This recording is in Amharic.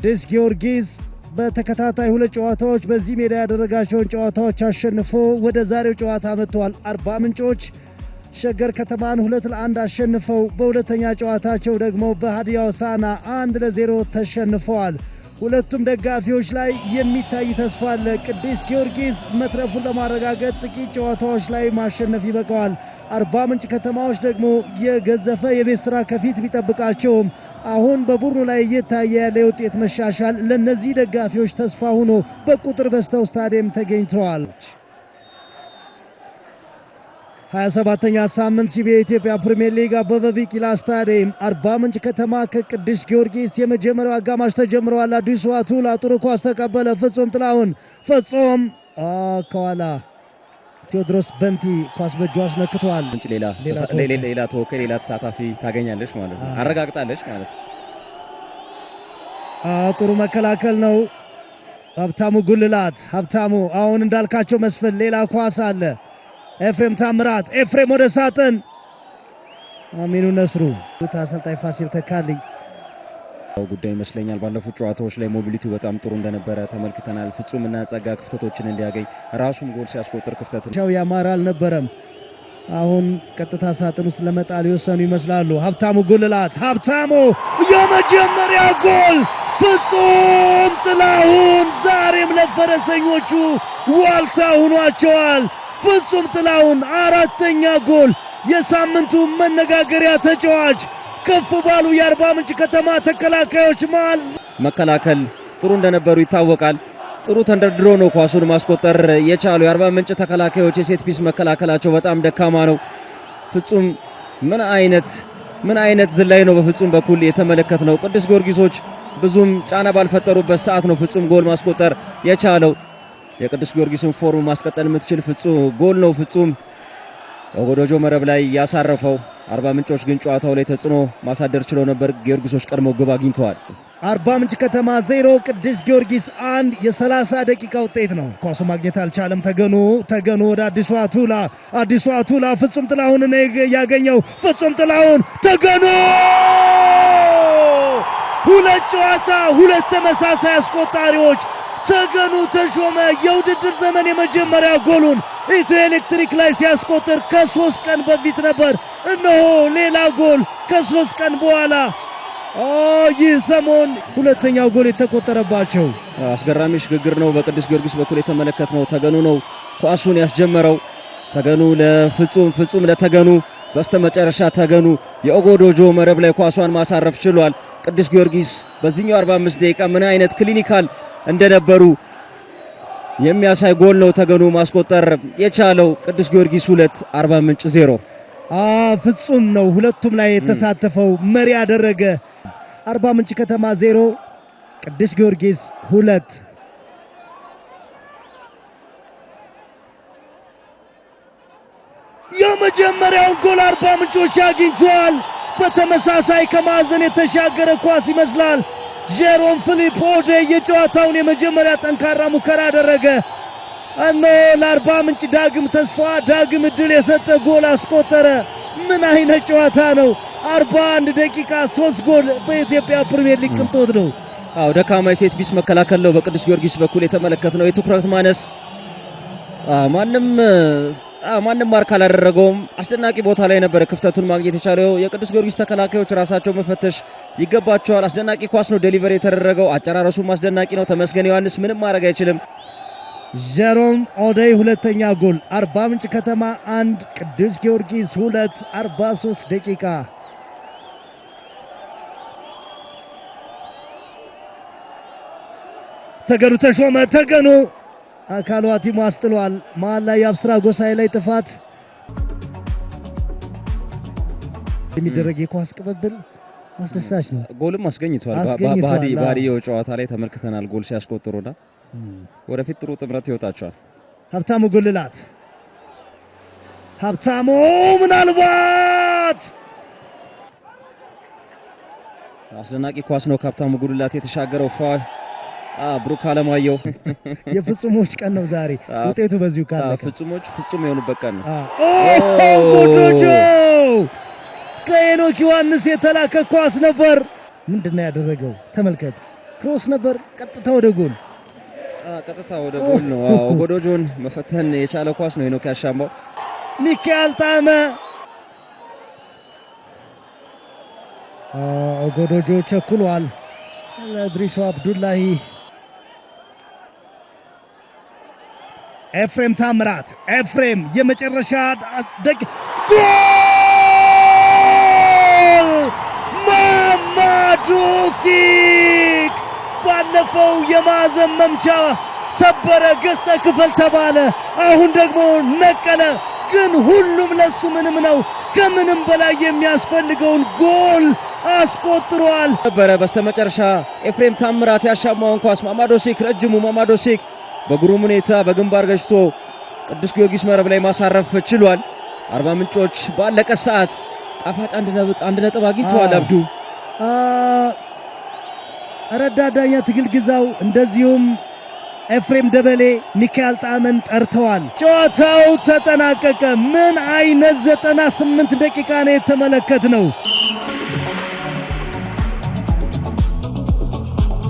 ቅዱስ ጊዮርጊስ በተከታታይ ሁለት ጨዋታዎች በዚህ ሜዳ ያደረጋቸውን ጨዋታዎች አሸንፎ ወደ ዛሬው ጨዋታ መጥቷል። አርባ ምንጮች ሸገር ከተማን 2-1 አሸንፈው በሁለተኛ ጨዋታቸው ደግሞ በሃዲያ ሆሳዕና 1-0 ተሸንፈዋል። ሁለቱም ደጋፊዎች ላይ የሚታይ ተስፋ አለ። ቅዱስ ጊዮርጊስ መትረፉን ለማረጋገጥ ጥቂት ጨዋታዎች ላይ ማሸነፍ ይበቃዋል። አርባ ምንጭ ከተማዎች ደግሞ የገዘፈ የቤት ስራ ከፊት ቢጠብቃቸውም አሁን በቡድኑ ላይ እየታየ ያለ የውጤት መሻሻል ለነዚህ ደጋፊዎች ተስፋ ሆኖ በቁጥር በዝተው ስታዲየም ተገኝተዋል። 27ኛ ሳምንት ሲቢኤ ኢትዮጵያ ፕሪሚየር ሊግ አበበ ቢቂላ ስታዲየም አርባ ምንጭ ከተማ ከቅዱስ ጊዮርጊስ የመጀመሪያው አጋማሽ ተጀምረዋል። አዲሱ አቱላ ጥሩ ኳስ ተቀበለ። ፍጹም ጥላሁን ፍጹም ከኋላ ቴዎድሮስ በንቲ ኳስ በእጁ አስነክቷል። ሌላ ተወካይ ሌላ ተሳታፊ ታገኛለች ማለት ነው። አረጋግጣለች ማለት ነው። ጥሩ መከላከል ነው። ሀብታሙ ጉልላት ሀብታሙ አሁን እንዳልካቸው መስፍን ሌላ ኳስ አለ። ኤፍሬም ታምራት ኤፍሬም ወደ ሳጥን አሚኑ ነስሩ አሰልጣኝ ፋሲል ተካልኝ ጉዳይ ይመስለኛል። ባለፉት ጨዋታዎች ላይ ሞቢሊቲው በጣም ጥሩ እንደነበረ ተመልክተናል። ፍጹምና ጸጋ ክፍተቶችን እንዲያገኝ ራሱም ጎል ሲያስቆጥር ክፍተትን ያማረ አልነበረም። አሁን ቀጥታ ሳጥን ውስጥ ለመጣል የወሰኑ ይመስላሉ። ሀብታሙ ጉልላት ሀብታሙ የመጀመሪያ ጎል ፍጹም ጥላሁን ዛሬም ለፈረሰኞቹ ዋልታ ሆኗቸዋል። ፍጹም ጥላሁን አራተኛ ጎል የሳምንቱ መነጋገሪያ ተጫዋች ከፍ ባሉ የአርባ ምንጭ ከተማ ተከላካዮች መሃል መከላከል ጥሩ እንደነበሩ ይታወቃል። ጥሩ ተንደርድሮ ነው ኳሱን ማስቆጠር የቻሉ የአርባ ምንጭ ተከላካዮች የሴት ፒስ መከላከላቸው በጣም ደካማ ነው። ፍጹም ምን አይነት ዝላይ ነው በፍጹም በኩል የተመለከትነው። ቅዱስ ጊዮርጊሶች ብዙም ጫና ባልፈጠሩበት ሰዓት ነው ፍጹም ጎል ማስቆጠር የቻለው። የቅዱስ ጊዮርጊስን ፎርም ማስቀጠል የምትችል ፍጹም ጎል ነው ፍጹም ኦጎዶጆ መረብ ላይ ያሳረፈው። አርባ ምንጮች ግን ጨዋታው ላይ ተጽዕኖ ማሳደር ችለው ነበር። ጊዮርጊሶች ቀድመው ግብ አግኝተዋል። አርባ ምንጭ ከተማ 0 ቅዱስ ጊዮርጊስ 1 የ30 ደቂቃ ውጤት ነው። ኳሱ ማግኘት አልቻለም። ተገኑ ወደ አዲሱ አቱላ ፍጹም ጥላሁን ያገኘው ፍጹም ጥላሁን ተገኑ ሁለት ጨዋታ ሁለት ተመሳሳይ አስቆጣሪዎች ተገኑ ተሾመ የውድድር ዘመን የመጀመሪያ ጎሉን ኢትዮ ኤሌክትሪክ ላይ ሲያስቆጥር ከ3 ቀን በፊት ነበር። እነሆ ሌላ ጎል ከ3 ቀን በኋላ ይህ ሰሞን ሁለተኛው ጎል የተቆጠረባቸው አስገራሚ ሽግግር ነው በቅዱስ ጊዮርጊስ በኩል የተመለከትነው። ተገኑ ነው ኳሱን ያስጀመረው። ተገኑ ፍጹም ለተገኑ በስተመጨረሻ ተገኑ የኦጎዶጆ መረብ ላይ ኳሷን ማሳረፍ ችሏል። ቅዱስ ጊዮርጊስ በዚህኛው 45 ደቂቃ ምን አይነት ክሊኒካል እንደነበሩ የሚያሳይ ጎል ነው ተገኑ ማስቆጠር የቻለው። ቅዱስ ጊዮርጊስ 2 አርባ ምንጭ 0። ፍጹም ነው ሁለቱም ላይ የተሳተፈው መሪ ያደረገ። አርባ ምንጭ ከተማ 0 ቅዱስ ጊዮርጊስ 2። የመጀመሪያውን ጎል አርባ ምንጮች አግኝተዋል። በተመሳሳይ ከማዕዘን የተሻገረ ኳስ ይመስላል። ጄሮም ፊሊፕ ኦዴ የጨዋታውን የመጀመሪያ ጠንካራ ሙከራ አደረገ። ለአርባ ምንጭ ዳግም ተስፋ ዳግም እድል የሰጠ ጎል አስቆጠረ። ምን አይነት ጨዋታ ነው! 41 ደቂቃ 3 ጎል በኢትዮጵያ ፕሪሚየር ሊግ ቅንጦት ነው። ደካማ የሴት ፒስ መከላከል ነው በቅዱስ ጊዮርጊስ በኩል የተመለከትነው። የትኩረት ማነስ ማንም ማርክ አላደረገውም። አስደናቂ ቦታ ላይ ነበር ክፍተቱን ማግኘት የቻለው። የቅዱስ ጊዮርጊስ ተከላካዮች ራሳቸው መፈተሽ ይገባቸዋል። አስደናቂ ኳስ ነው ዴሊቨሪ የተደረገው። አጨራረሱም አስደናቂ ነው። ተመስገን ዮሐንስ ምንም ማድረግ አይችልም። ጄሮም ኦዴይ ሁለተኛ ጎል። አርባ ምንጭ ከተማ 1 ቅዱስ ጊዮርጊስ 2 43 ደቂቃ ተገኑ ተሾመ ተገኑ አካሉ አቲሞ አስጥሏል። መሃል ላይ የአብስራ ጎሳዬ ላይ ጥፋት የሚደረግ የኳስ ቅብብል አስደሳች ነው። ጎልም አስገኝቷል። ባዲዮ ጨዋታ ላይ ተመልክተናል ጎል ሲያስቆጥሩና ወደፊት ጥሩ ጥምረት ይወጣቸዋል። ሀብታሙ ጉልላት ሀብታሙ ምናልባት አስደናቂ ኳስ ነው ከሀብታሙ ጉልላት የተሻገረው ፋል ብሩክ አለማየሁ የፍጹሞች ቀን ነው ዛሬ። ውጤቱ በዚሁ ካለ ፍጹሞች ፍጹም የሆኑበት ቀን ነው። ጎዶጆ ከሄኖክ ዮሐንስ የተላከ ኳስ ነበር። ምንድነው ያደረገው? ተመልከት። ክሮስ ነበር ቀጥታ ወደ ጎል ነው። ጎዶጆን መፈተን የቻለ ኳስ ነው ሄኖክ ያሻማው። ሚካኤል ጣመ ጎዶጆ ቸኩሏል። ለድሪሶ አብዱላሂ ኤፍሬም ታምራት ኤፍሬም የመጨረሻ ጎል ማማዱሲክ ባለፈው የማዕዘን መምቻ ሰበረ ገዝተ ክፈል ተባለ። አሁን ደግሞ ነቀለ። ግን ሁሉም ለሱ ምንም ነው። ከምንም በላይ የሚያስፈልገውን ጎል አስቆጥሯል። ነበረ በስተመጨረሻ ኤፍሬም ታምራት ያሻማውን ኳስ ማማዶሲክ ረጅሙ ማማዶሲክ በግሩም ሁኔታ በግንባር ገጭቶ ቅዱስ ጊዮርጊስ መረብ ላይ ማሳረፍ ችሏል። አርባ ምንጮች ባለቀ ሰዓት ጣፋጭ አንድ ነጥብ አግኝተዋል። አብዱ ረዳት ዳኛ ትግል ግዛው እንደዚሁም ኤፍሬም ደበሌ ሚካኤል ጣመን ጠርተዋል። ጨዋታው ተጠናቀቀ። ምን አይነት 98 ደቂቃ ነው የተመለከትነው።